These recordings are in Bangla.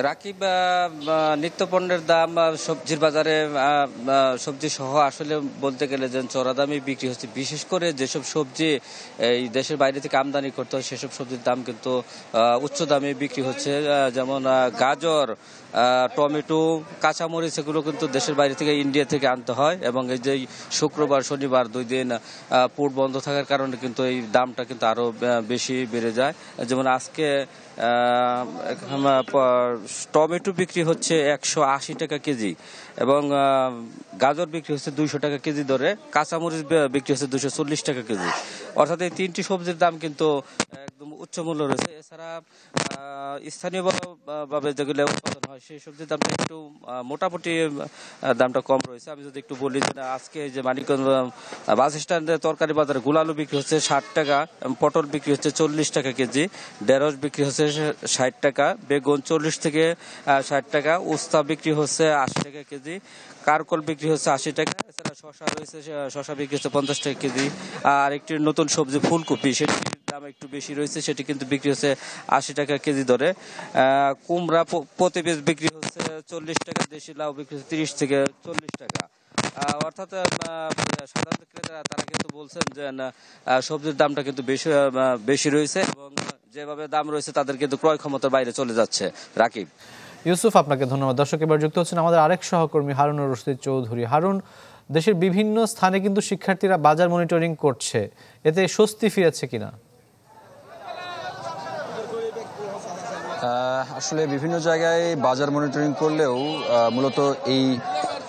রাকিব, নিত্যপণ্যের দাম সবজির বাজারে সবজি সহ আসলে বলতে গেলে যে চড়া দামে বিক্রি হচ্ছে। বিশেষ করে যেসব সবজি এই দেশের বাইরে থেকে আমদানি করতে হয় সেসব সবজির দাম কিন্তু উচ্চ দামে বিক্রি হচ্ছে। যেমন গাজর, টমেটো, কাঁচামরিচ এগুলো কিন্তু দেশের বাইরে থেকে ইন্ডিয়া থেকে আনতে হয়, এবং এই যে শুক্রবার শনিবার 2 দিন পোর্ট বন্ধ থাকার কারণে কিন্তু এই দামটা কিন্তু আরও বেশি বেড়ে যায়। যেমন আজকে টমেটো বিক্রি হচ্ছে 180 টাকা কেজি, এবং গাজর বিক্রি হচ্ছে 200 টাকা কেজি দরে, কাঁচামরিচ বিক্রি হচ্ছে 240 টাকা কেজি। অর্থাৎ এই তিনটি সবজির দাম কিন্তু একদম উচ্চ মূল্য রয়েছে। এছাড়া স্থানীয়ভাবে যেগুলো উৎপাদন হয় সেই সবজির দামটা একটু মোটামুটি দামটা কম রয়েছে। আমি যদি একটু বলি যে আজকে যে মানিকগঞ্জ বাস স্ট্যান্ডে তরকারি বাজারে গুলালু বিক্রি হচ্ছে 60 টাকা, পটল বিক্রি হচ্ছে 40 টাকা কেজি, ঢেঁড়স বিক্রি হচ্ছে 60 টাকা, বেগুন 40 থেকে 60 টাকা, উস্তা বিক্রি হচ্ছে 80 টাকা কেজি, কারকল বিক্রি হচ্ছে 80 টাকা। এছাড়া শশা রয়েছে, শশা বিক্রি হচ্ছে 50 টাকা কেজি। আর একটি নতুন সবজি ফুলকপি, সেটির দাম একটু বেশি রয়েছে, সেটি কিন্তু বিক্রি হচ্ছে 80 টাকা কেজি দরে। কুমড়া প্রতি পিস বিক্রি হচ্ছে 40 টাকা, দেশি লাউ বিক্রি হচ্ছে 30 থেকে 40 টাকা। অর্থাৎ সাধারণত ক্রেতারা তারা কিন্তু বলছেন যে সবজির দামটা কিন্তু বেশি রয়েছে, এবং যেভাবে দাম রয়েছে তাদের কিন্তু ক্রয় ক্ষমতার বাইরে চলে যাচ্ছে। রাকিব, ইউসুফ, আপনাকে ধন্যবাদ। দর্শক, এবার যুক্ত হচ্ছেন আমাদের আরেক সহকর্মী হারুনুর রশিদ চৌধুরী। হারুন, দেশের বিভিন্ন স্থানে কিন্তু শিক্ষার্থীরা বাজার মনিটরিং করছে, এতে স্বস্তি ফিরেছে কিনা? আসলে বিভিন্ন জায়গায় বাজার মনিটরিং করলেও মূলত এই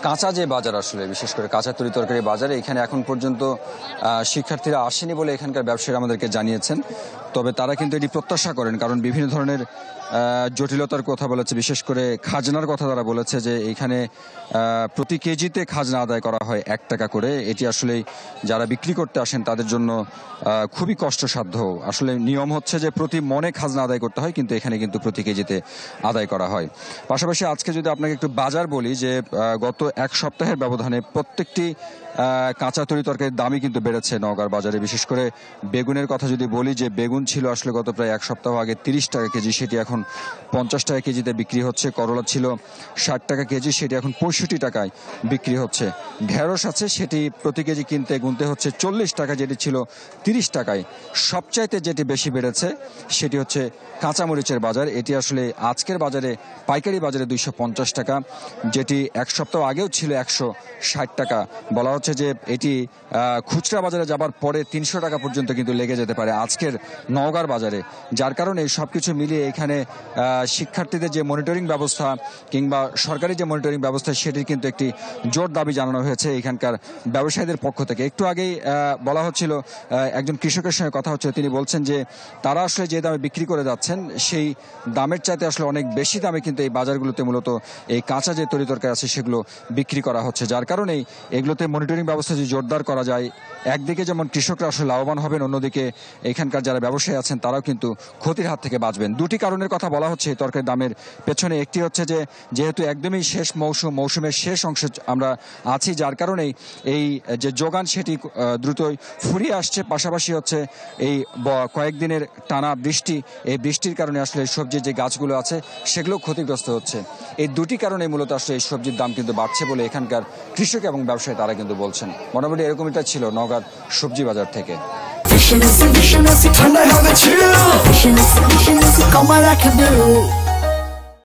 কাঁচা যে বাজার, আসলে বিশেষ করে কাঁচা তরি তরকারি বাজারে এখানে এখন পর্যন্ত শিক্ষার্থীরা আসেনি বলে এখানকার ব্যবসায়ীরা আমাদেরকে জানিয়েছেন। তবে তারা কিন্তু এটি প্রত্যাশা করেন, কারণ বিভিন্ন ধরনের জটিলতার কথা বলেছে, বিশেষ করে খাজনার কথা তারা বলেছে যে এখানে প্রতি কেজিতে খাজনা আদায় করা হয় 1 টাকা করে। এটি আসলে যারা বিক্রি করতে আসেন তাদের জন্য খুবই কষ্টসাধ্য। আসলে নিয়ম হচ্ছে যে প্রতি মনে খাজনা আদায় করতে হয়, কিন্তু এখানে কিন্তু প্রতি কেজিতে আদায় করা হয়। পাশাপাশি আজকে যদি আপনাকে একটু বাজার বলি, যে গত 1 সপ্তাহের ব্যবধানে প্রত্যেকটি কাঁচা তরি তরকারির দামই কিন্তু বেড়েছে নওগাঁর বাজারে। বিশেষ করে বেগুনের কথা যদি বলি, যে বেগুন ছিল আসলে গত প্রায় 1 সপ্তাহ আগে 30 টাকা কেজি, সেটি এখন 50 টাকা কেজিতে বিক্রি হচ্ছে। করলা ছিল 60 টাকা কেজি, সেটি এখন 65 টাকায় বিক্রি হচ্ছে। ঢেঁড়স আছে, সেটি প্রতি কেজি কিনতে গুনতে হচ্ছে 40 টাকা, যেটি ছিল 30 টাকায়। সবচাইতে যেটি বেশি বেড়েছে সেটি হচ্ছে কাঁচামরিচের বাজার। এটি আসলে আজকের বাজারে পাইকারি বাজারে 250 টাকা, যেটি 1 সপ্তাহ আগেও ছিল 160 টাকা। বলা হচ্ছে যে এটি খুচরা বাজারে যাবার পরে 300 টাকা পর্যন্ত কিন্তু লেগে যেতে পারে আজকের নওগাঁর বাজারে। যার কারণে সবকিছু মিলিয়ে এখানে শিক্ষার্থীদের যে মনিটরিং ব্যবস্থা কিংবা সরকারি যে মনিটরিং ব্যবস্থা, সেটির কিন্তু একটি জোর দাবি জানানো হয়েছে এখানকার ব্যবসায়ীদের পক্ষ থেকে। একটু আগেই বলা হচ্ছিল, একজন কৃষকের সঙ্গে কথা হচ্ছে, তিনি বলছেন যে তারা আসলে যে দামে বিক্রি করে যাচ্ছেন সেই দামের চাইতে আসলে অনেক বেশি দামে কিন্তু এই বাজারগুলোতে মূলত এই কাঁচা যে তরি তরকারি আছে সেগুলো বিক্রি করা হচ্ছে। যার কারণেই এগুলোতে মনিটরিং ব্যবস্থা যদি জোরদার করা যায়, একদিকে যেমন কৃষকরা আসলে লাভবান হবেন, অন্যদিকে এখানকার যারা ব্যবসায়ী আছেন তারাও কিন্তু ক্ষতির হাত থেকে বাঁচবেন। দুটি কারণের কথা বলা হচ্ছে এই তরকারির দামের পেছনে। একটি হচ্ছে যে যেহেতু একদমই শেষ মৌসুমের শেষ অংশে আমরা আছি, যার কারণেই এই যে যোগান সেটি দ্রুতই ফুরিয়ে আসছে। পাশাপাশি হচ্ছে এই কয়েকদিনের টানা বৃষ্টি, এই বৃষ্টির কারণে আসলে সবজির যে গাছগুলো আছে সেগুলো ক্ষতিগ্রস্ত হচ্ছে। এই দুটি কারণে মূলত আসলে এই সবজির দাম কিন্তু বাড়ছে বলে এখানকার কৃষক এবং ব্যবসায়ী তারা কিন্তু বলছেন। মোটামুটি এরকমটা ছিল নওগাঁর সবজি বাজার থেকে। ঠান্ডায় হবে ছিল